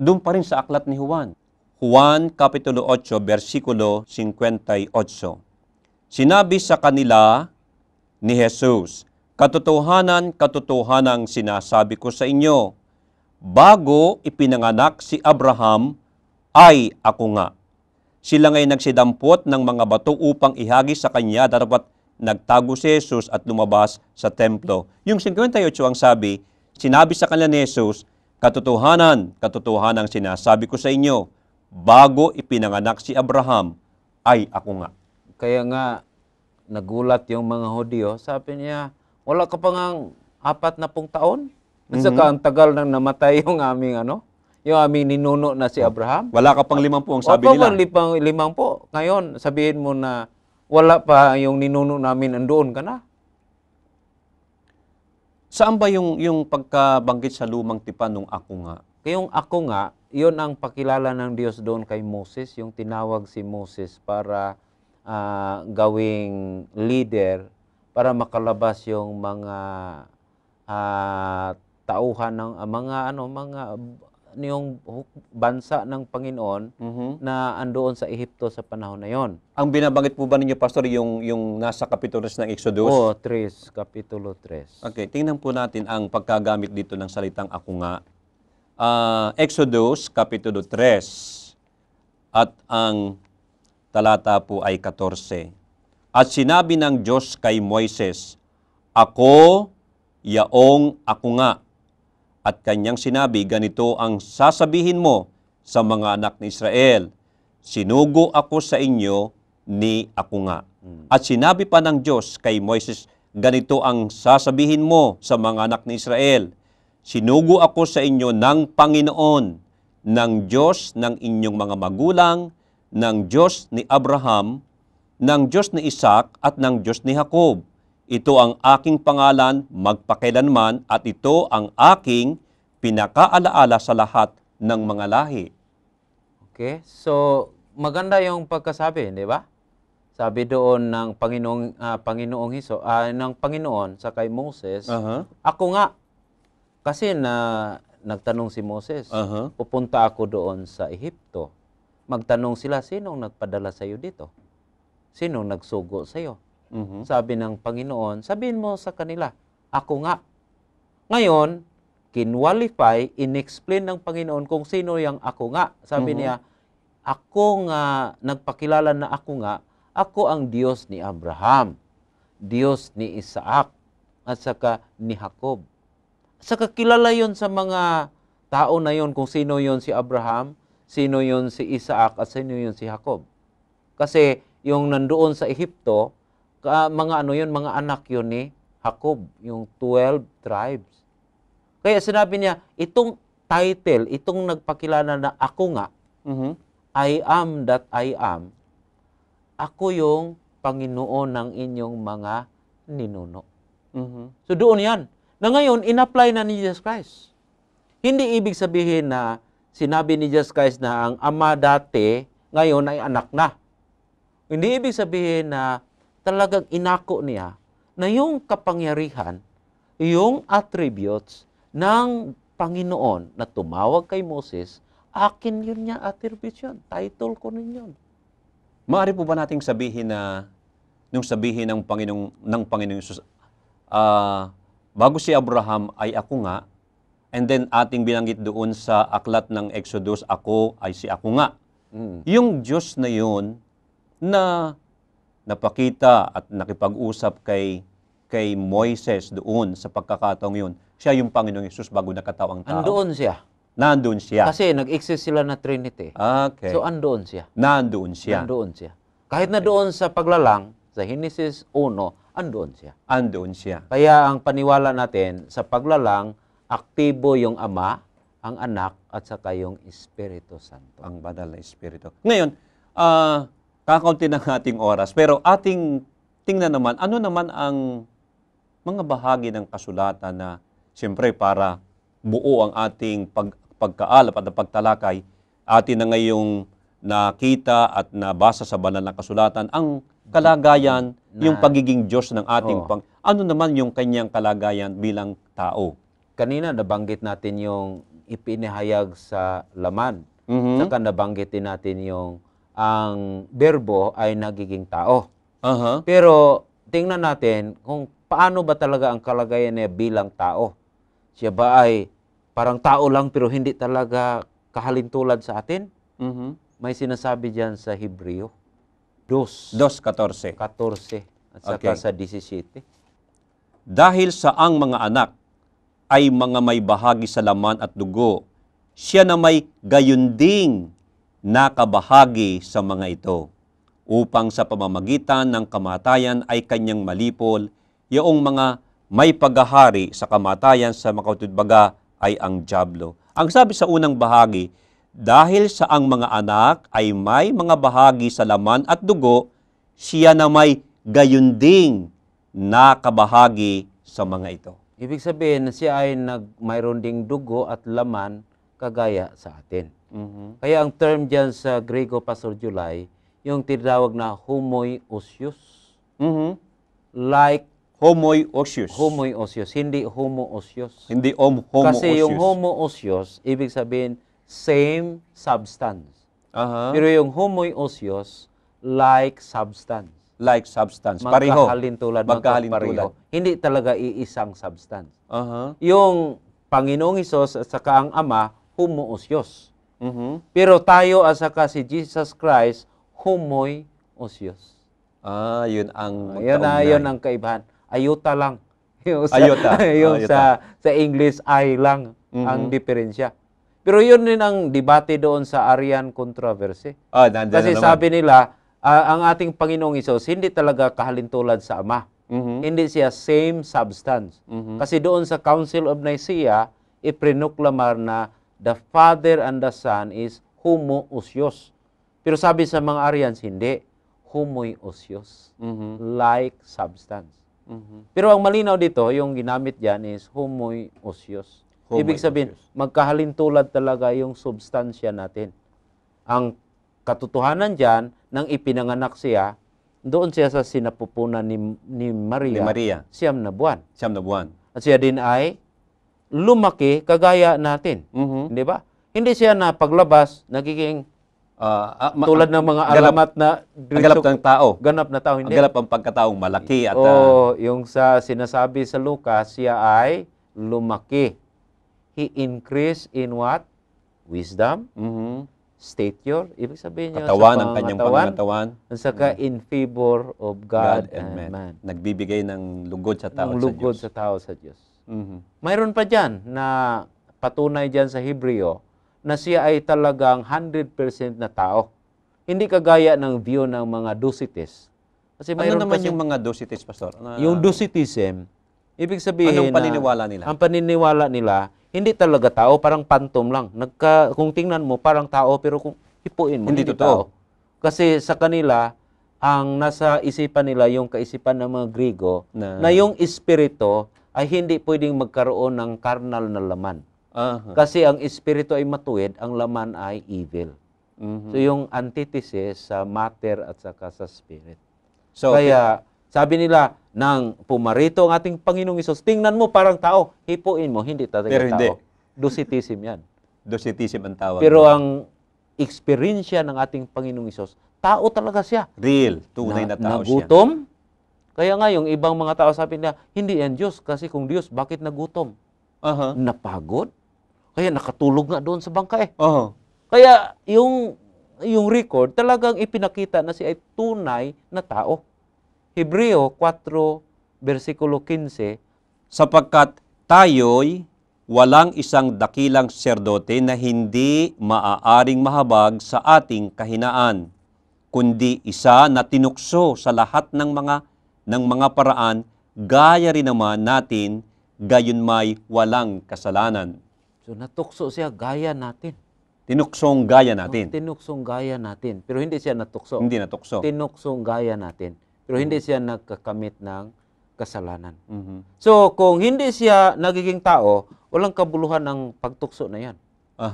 doon pa rin sa aklat ni Juan. Juan, Kapitulo 8, versikulo 58. Sinabi sa kanila ni Jesus, Katotohanan, katotohanang sinasabi ko sa inyo, bago ipinanganak si Abraham, ay ako nga. Sila nga'y nagsidampot ng mga bato upang ihagi sa kanya, dapat nagtago si Jesus at lumabas sa templo. Yung 58 ang sabi, sinabi sa kanila ni Jesus, Katotohanan, katotohanang sinasabi ko sa inyo, bago ipinanganak si Abraham, ay ako nga. Kaya nga, nagulat yung mga Hudyo, sabi niya, wala ka pa ngang 40 taon? At saka ang tagal nang namatay yung aming yung aming ninuno na si Abraham. Wala ka pang 50 ang sabi nila. Wala pang 50. Ngayon, sabihin mo na wala pa yung ninuno namin, andoon ka na. Saan ba yung pagkabanggit sa lumang tipan nung ako nga? Kaya yung ako nga, yun ang pakilala ng Diyos doon kay Moses, yung tinawag si Moses para gawing leader, para makalabas yung mga tauhan ng yung bansa ng Panginoon na andoon sa Ehipto sa panahon na yon. Ang binabanggit po ba ninyo, Pastor, yung nasa Kapitulo 3 ng Exodus? Oo, 3, Kapitulo 3. Okay, tingnan po natin ang pagkagamit dito ng salitang ako nga. Exodus, Kapitulo 3, at ang talata po ay 14. At sinabi ng Diyos kay Moises, ako, yaong ako nga. At kanyang sinabi, ganito ang sasabihin mo sa mga anak ni Israel, sinugo ako sa inyo ni ako nga. At sinabi pa ng Diyos kay Moises, ganito ang sasabihin mo sa mga anak ni Israel, sinugo ako sa inyo ng Panginoon, ng Diyos ng inyong mga magulang, ng Diyos ni Abraham, ng Diyos ni Isaac at ng Diyos ni Jacob. Ito ang aking pangalan magpakailanman at ito ang aking pinakaalaala sa lahat ng mga lahi. Okay? So, maganda yung pagkasabi, di ba? Sabi doon ng ng Panginoon sa kay Moses, ako nga. Kasi nagtanong si Moses, pupunta ako doon sa Ehipto. Magtanong sila, sinong nagpadala sa iyo dito? Sinong nagsugo sa iyo? Sabi ng Panginoon, sabihin mo sa kanila, ako nga. Ngayon, kinwalify, in-explain ng Panginoon kung sino yung ako nga. Sabi niya, ako nga, nagpakilala na ako nga, ako ang Diyos ni Abraham, Diyos ni Isaac, at saka ni Jacob. Saka kilala yon sa mga tao na yon kung sino yon si Abraham, sino yon si Isaac, at sino yon si Jacob. Kasi yung nandoon sa Ehipto, mga anak yon ni Jacob, yung 12 tribes. Kaya sinabi niya, itong title, itong nagpakilala na ako nga, I am that I am, ako yung Panginoon ng inyong mga ninuno. So doon yan. Na ngayon, in-apply na ni Jesus Christ. Hindi ibig sabihin na sinabi ni Jesus Christ na ang ama dati, ngayon ay anak na. Hindi ibig sabihin na talagang inako niya na yung kapangyarihan, yung attributes ng Panginoon na tumawag kay Moses, akin yun niya attributes yun. Title ko ninyon. Maaari po ba nating sabihin na, nung sabihin ng Panginoong Jesus, bago si Abraham ay ako nga, and then ating binanggit doon sa aklat ng Exodus, ako ay si ako nga. Yung Diyos na yun na napakita at nakipag-usap kay Moises doon sa pagkakataong yun, siya yung Panginoong Jesus bago nakatawang tao. Andoon siya. Nandoon siya. Kasi nag-exist sila na Trinity. Okay. So andoon siya. Nandoon siya. Andoon siya. Kahit na doon sa paglalang, sa Genesis 1, andoon siya. Andoon siya. Kaya ang paniwala natin, sa paglalang, aktibo yung Ama, ang Anak, at saka yung Espiritu Santo. Ang banal na Espiritu. Ngayon, kakaunti ng ating oras, pero ating tingnan naman, ano naman ang mga bahagi ng kasulatan na siyempre para buo ang ating pagkaalap at pagtalakay, atin na ngayong nakita at nabasa sa banal na kasulatan ang kalagayan, yung pagiging Diyos ng ating ano naman yung kanyang kalagayan bilang tao? Kanina nabanggit natin yung ipinahayag sa laman. Saka nabanggit din natin yung ang berbo ay nagiging tao. Pero tingnan natin kung paano ba talaga ang kalagayan niya bilang tao. Siya ba ay parang tao lang pero hindi talaga kahalintulad sa atin? May sinasabi diyan sa Hebreo 2:14. 14 at saka sa 17. Dahil sa ang mga anak ay mga may bahagi sa laman at dugo, siya na may gayunding nakabahagi sa mga ito, upang sa pamamagitan ng kamatayan ay kanyang malipol, yaong mga may paghahari sa kamatayan sa makatudbaga ay ang dyablo. Ang sabi sa unang bahagi, dahil sa ang mga anak ay may mga bahagi sa laman at dugo, siya na may gayunding nakabahagi sa mga ito. Ibig sabihin na siya ay mayroon ding dugo at laman, kagaya sa atin. Mhm. Kaya ang term dyan sa Grego, Pastor July, yung tinatawag na homoiousios. Mhm. Like Homoiousios. homoiousios, hindi homoousios. Hindi Kasi yung homoousios. homoousios, ibig sabihin, same substance. Aha. Pero yung homoiousios, like substance. Like substance. Pareho. Magkahalintulad, Magkahalintulad. magkapareho. Hindi talaga iisang substance. Aha. Yung Panginoong Hesus at saka ang Ama, homoousios. Mhm. Pero tayo at saka si Jesus Christ, homoiousios. Yun ang Yun magkaugnay. ang kaibahan. Ayuta lang. Yung sa, Ayuta. yung Ayuta. sa English, ay lang ang Mhm. diferensya. Pero yun din ang debate doon sa Arian controversy. Nandyan Kasi na naman. sabi nila, ang ating Panginoong Hesus, hindi talaga kahalintulad sa Ama. Mhm. Hindi siya same substance. Mhm. Kasi doon sa Council of Nicaea, iprinuklamar na the Father and the Son is homoousios. Pero sabi sa mga Arians, hindi. Homoiousios. Mhm. Like substance. Mhm. Pero ang malinaw dito, yung ginamit dyan is homoiousios. Ibig sabihin, magkahalintulad talaga yung substansya natin. Ang katotohanan dyan, nang ipinanganak siya, doon siya sa sinapupunan ni Maria, Ni Maria. 9 na buwan. Siyam na buwan. At siya din ay lumaki kagaya natin. Mhm. Hindi ba? Hindi siya na paglabas, nagiging tulad ng mga alamat na Galap ng tao. ganap na tao. Ang Hindi. galap ang pagkataong malaki at Yung sa sinasabi sa Lucas, siya ay lumaki. He increased in what? Wisdom, mhm. stature, ibig sabihin niya Katawan sa ang kanyang pangangatawan, pangangatawan. at saka in favor of God, and man. Nagbibigay ng lugod sa tao Ang at sa lugod Diyos. sa tao sa Diyos. Mhm. Mayroon pa dyan na patunay dyan sa Hebreo na siya ay talagang 100% na tao. Hindi kagaya ng view ng mga Ducites. Kasi Ano mayroon naman pa yung mga Ducites, Pastor? yung Ducitism, ibig sabihin Anong paniniwala nila? Ang paniniwala nila, hindi talaga tao, parang phantom lang. Kung tingnan mo, parang tao, pero kung hipuin mo, Hindi hindi totoo. tao. Kasi sa kanila, ang nasa isipan nila, yung kaisipan ng mga Grigo, na yung espiritu ay hindi pwedeng magkaroon ng carnal na laman. Aha. Kasi ang espiritu ay matuwid, ang laman ay evil. Mhm. So yung antithesis sa matter at saka sa spirit. So, Kaya sabi nila, nang pumarito ang ating Panginoong Hesus, tingnan mo parang tao, hipuin mo, hindi talaga Pero tao. hindi. Ducitism yan. Ducitism ang tawag. Pero ang experiensya ng ating Panginoong Hesus, tao talaga siya. Real, tunay na tao siya. Nagutom. Kaya nga yung ibang mga tao sabi nila, hindi yan Diyos. Kasi kung Diyos, bakit nagutom? Aha. Napagod. Kaya nakatulog nga doon sa bangka eh. Aha. Kaya yung record talagang ipinakita na siya ay tunay na tao. Hebreo 4, versikulo 15, Sapagkat tayo'y walang isang dakilang serdote na hindi maaaring mahabag sa ating kahinaan, kundi isa na tinukso sa lahat ng mga paraan, gaya rin naman natin, gayon may walang kasalanan. so natukso siya gaya natin. Tinuksong gaya natin. Tinuksong gaya natin. Pero hindi siya natukso. Hindi natukso. Tinuksong gaya natin. Pero hindi siya nagkakamit ng kasalanan. Mhm. So kung hindi siya nagiging tao, walang kabuluhan ng pagtukso na yan.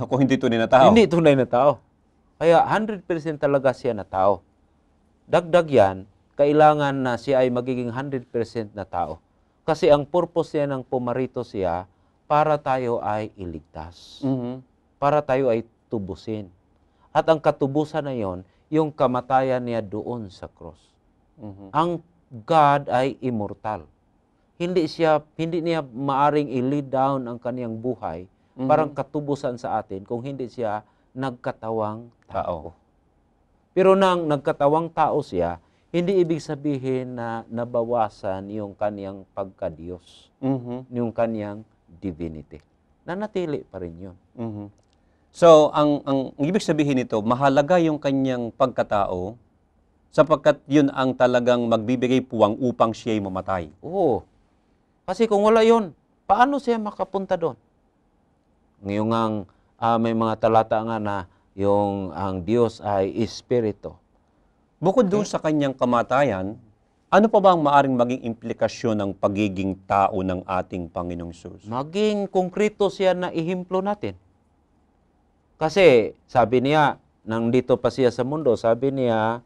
Kung hindi tunay na tao. Hindi tunay na tao. Kaya 100% talaga siya na tao. Dagdag yan, kailangan na siya ay magiging 100% na tao. Kasi ang purpose niya ng pumarito siya, para tayo ay iligtas. Mhm. Para tayo ay tubusin. At ang katubusan na yon, yung kamatayan niya doon sa cross. Mhm. Ang God ay immortal. Hindi niya maaring i-lead down ang kaniyang buhay, parang katubusan sa atin kung hindi siya nagkatawang tao. Pero nang nagkatawang tao siya, hindi ibig sabihin na nabawasan yung kaniyang pagka-Diyos, Mhm. yung kaniyang divinity. Nanatili pa rin yun. Mhm. So, ang ibig sabihin nito, mahalaga yung kanyang pagkatao sapagkat yun ang talagang magbibigay puwang upang siya'y mamatay. Oo. Kasi kung wala yun, paano siya makapunta doon? Ngayon nga, may mga talata nga na ang Diyos ay Espiritu. Bukod doon sa kanyang kamatayan, ano pa ba ang maaring maging implikasyon ng pagiging tao ng ating Panginoong Hesus? Maging konkreto siya na ihimplo natin. Kasi sabi niya, nang dito pa siya sa mundo, sabi niya,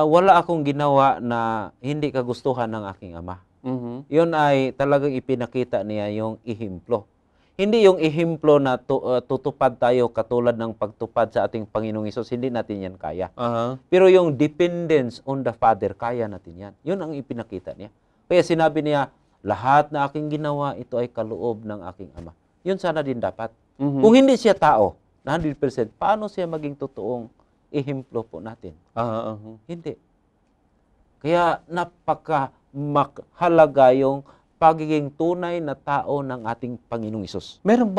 wala akong ginawa na hindi kagustuhan ng aking ama. Mhm. Yun ay talagang ipinakita niya yung ihimplo. Hindi yung ihimplo na tutupad tayo katulad ng pagtupad sa ating Panginoong Hesus, hindi natin yan kaya. Aha. Pero yung dependence on the Father, kaya natin yan. Yun ang ipinakita niya. Kaya sinabi niya, lahat na aking ginawa, ito ay kaloob ng aking ama. Yun sana din dapat. Mhm. Kung hindi siya tao, na 100%, paano siya maging totoong ihimplo po natin? Aha. Hindi. Kaya napakahalaga yung pagiging tunay na tao ng ating Panginoong Hesus. Meron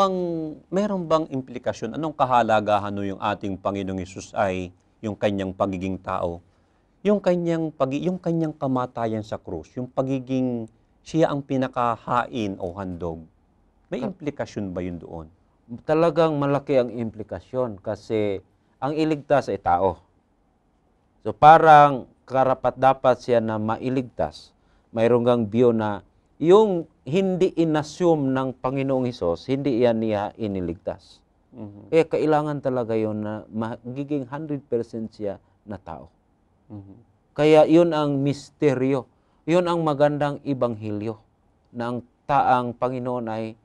bang implikasyon? Anong kahalagahan no yung ating Panginoong Hesus ay yung kanyang pagiging tao? Yung kanyang kamatayan sa krus, yung pagiging siya ang pinakahain o handog. May implikasyon ba yun doon? Talagang malaki ang implikasyon kasi ang iligtas ay tao. So parang karapat-dapat siya na mailigtas. Mayroon gang view na yung hindi inassume ng Panginoong Hesus, hindi yan niya iniligtas. Mhm. Kaya kailangan talaga yun na magiging 100% siya na tao. Mhm. Kaya yun ang misteryo. Yun ang magandang ibanghilyo na ang Panginoon ay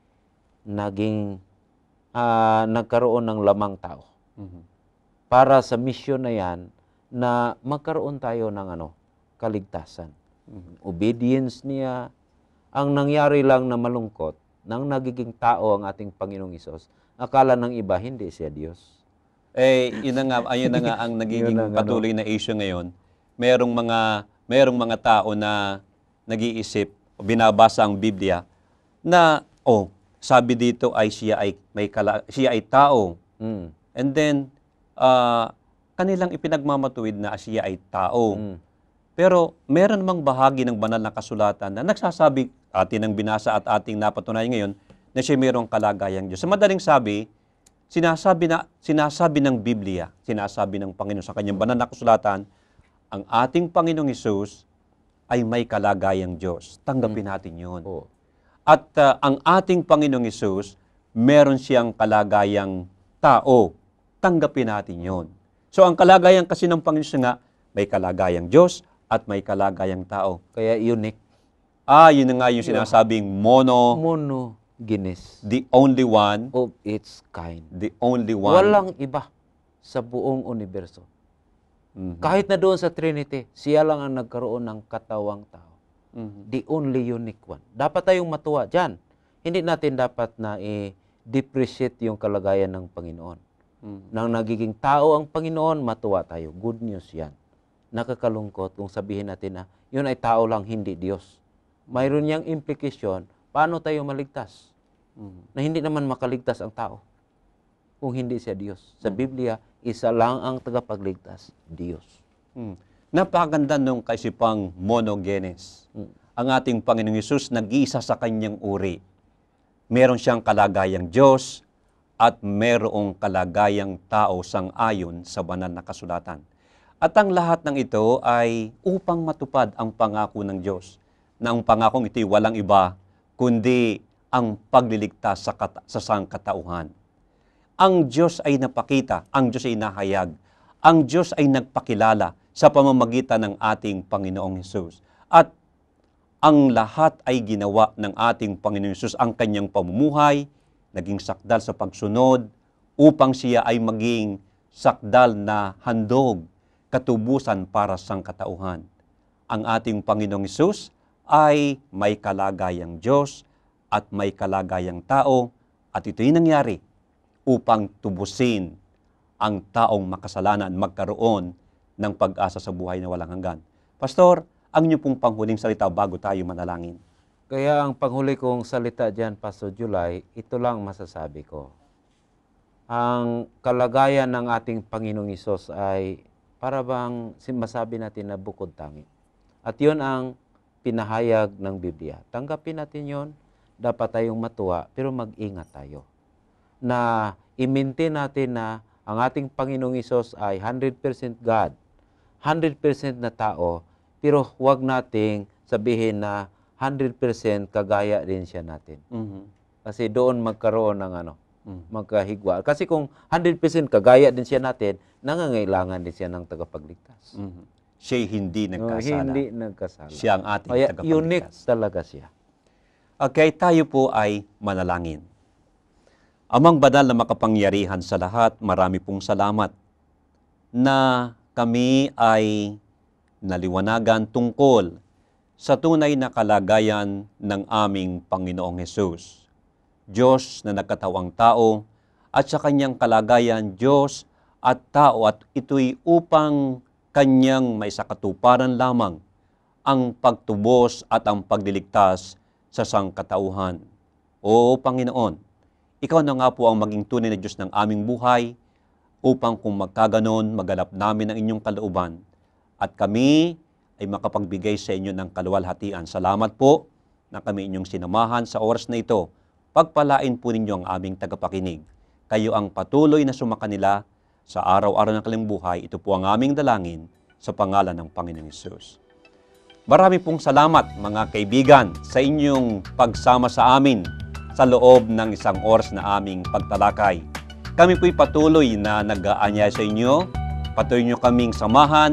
nagkaroon ng lamang tao. Mhm. Para sa misyon na yan, na magkaroon tayo ng kaligtasan. Obedience niya. Ang nangyari lang na malungkot, nang nagiging tao ang ating Panginoong Hesus, akala ng iba, hindi siya Diyos. Yun na nga, ayun na nga ang nagiging Yun ang patuloy na issue ngayon. Merong mga tao na nag-iisip, binabasa ang Biblia, na, sabi dito ay siya ay tao. Mm. And then, kanilang ipinagmamatuwid na siya ay tao. Mm. Pero meron mang bahagi ng banal na kasulatan na nagsasabi, atin ang binasa at ating napatunayan ngayon, na siya mayroong kalagayang Diyos. Sa madaling sabi, sinasabi ng Biblia, sinasabi ng Panginoon sa kanyang banal na kasulatan, ang ating Panginoong Hesus ay may kalagayang Diyos. Tanggapin natin yun. Oo. At ang ating Panginoong Hesus, meron siyang kalagayang tao. Tanggapin natin yon. So ang kalagayan kasi ng Panginoon Hesus nga, may kalagayang Diyos at may kalagayang tao. Kaya unique. Yun na nga yung sinasabing Monogenes. the only one, Of its kind. the only one. Walang iba sa buong universo. Mhm. Kahit na doon sa Trinity, siya lang ang nagkaroon ng katawang tao. Mhm. The only unique one. Dapat tayong matuwa dyan. Hindi natin dapat na i-depreciate yung kalagayan ng Panginoon. Mhm. Nang nagiging tao ang Panginoon, matuwa tayo. Good news yan. Nakakalungkot kung sabihin natin na yun ay tao lang, hindi Diyos. Mayroon niyang implikasyon, paano tayo maligtas? Mhm. Na hindi naman makaligtas ang tao kung hindi siya Diyos. Sa Biblia, isa lang ang tagapagligtas, Diyos. Mhm. Napakaganda nung kaisipang monogenes. Ang ating Panginoong Hesus nag-iisa sa kanyang uri. Meron siyang kalagayang Diyos at merong kalagayang tao sang-ayon sa banal na kasulatan. At ang lahat ng ito ay upang matupad ang pangako ng Diyos. Na ang pangakong ito'y walang iba, kundi ang pagliligtas sa sangkatauhan. Ang Diyos ay napakita, ang Diyos ay nahayag, ang Diyos ay nagpakilala sa pamamagitan ng ating Panginoong Hesus. At ang lahat ay ginawa ng ating Panginoong Hesus, ang kanyang pamumuhay, naging sakdal sa pagsunod, upang siya ay maging sakdal na handog, katubusan para sa sangkatauhan. Ang ating Panginoong Hesus ay may kalagayang Diyos at may kalagayang tao, at ito'y nangyari upang tubusin ang taong makasalanan, magkaroon ng pag-asa sa buhay na walang hanggan. Pastor, ang inyo pong panghuling salita bago tayo manalangin. Kaya ang panghuli kong salita dyan, Pastor July, ito lang masasabi ko. Ang kalagayan ng ating Panginoong Hesus ay para bang masabi natin na bukod tangi. At yun ang pinahayag ng Biblia. Tanggapin natin yon, dapat tayong matuwa, pero mag-ingat tayo. Na i-maintain natin na ang ating Panginoong Hesus ay 100% God, 100% na tao, pero huwag nating sabihin na 100% kagaya din siya natin. Mhm. Kasi doon magkaroon ng magkahigwa. Kasi kung 100% kagaya din siya natin, nangangailangan din siya ng tagapagligtas. Siya'y hindi nagkasala. Hindi nagkasala. Siya ang ating Kaya tagapagligtas. unique talaga siya. Okay, tayo po ay manalangin. Amang banal na makapangyarihan sa lahat, marami pong salamat na kami ay naliwanagan tungkol sa tunay na kalagayan ng aming Panginoong Hesus. Diyos na nagkatawang tao at sa kanyang kalagayan, Diyos at tao, at ito'y upang kanyang may sakatuparan lamang ang pagtubos at ang pagliligtas sa sangkatauhan. O Panginoon, Ikaw na nga po ang maging tunay na Diyos ng aming buhay upang kung magkaganon, maganap namin ang inyong kalooban at kami ay makapagbigay sa inyo ng kaluwalhatian. Salamat po na kami inyong sinamahan sa oras na ito. Pagpalain po ninyo ang aming tagapakinig. Kayo ang patuloy na sumakanila sa araw-araw ng kanilang buhay. Ito po ang aming dalangin sa pangalan ng Panginoong Hesus. Marami pong salamat mga kaibigan sa inyong pagsama sa amin sa loob ng isang oras na aming pagtalakay. Kami po'y patuloy na nag-aanyaya sa inyo. Patuloy nyo kaming samahan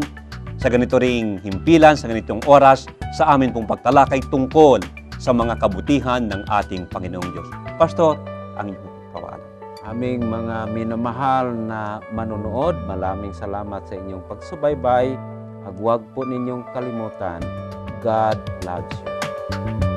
sa ganito ring himpilan, sa ganitong oras, sa amin pong pagtalakay tungkol sa mga kabutihan ng ating Panginoong Diyos. Pastor, ang inyong pawaalam. Aming mga minamahal na manonood, maraming salamat sa inyong pagsubaybay. Huwag po ninyong kalimutan, God loves you.